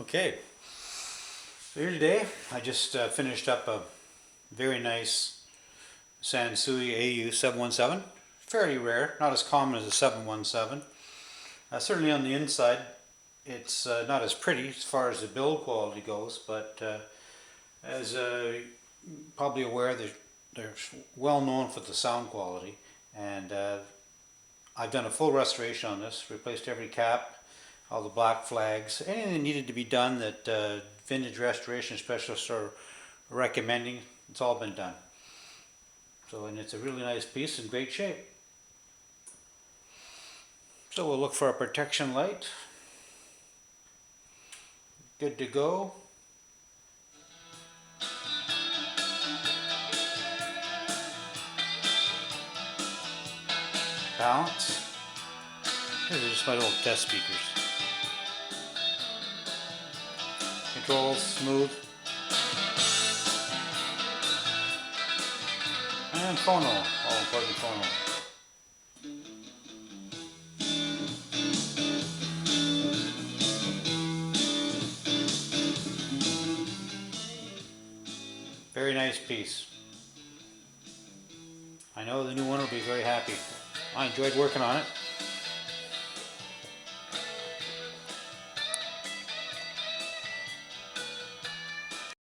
Okay, so here today I just finished up a very nice Sansui AU-717. Fairly rare, not as common as a 717. Certainly on the inside it's not as pretty as far as the build quality goes, but as probably aware, they're well known for the sound quality, and I've done a full restoration on this, replaced every cap, all the black flags, anything that needed to be done that vintage restoration specialists are recommending, it's all been done. So, and it's a really nice piece in great shape. So we'll look for a protection light. Good to go. Balance. These are just my little test speakers. Controls, smooth. And phono, all important phono. Very nice piece. I know the new one will be very happy. I enjoyed working on it.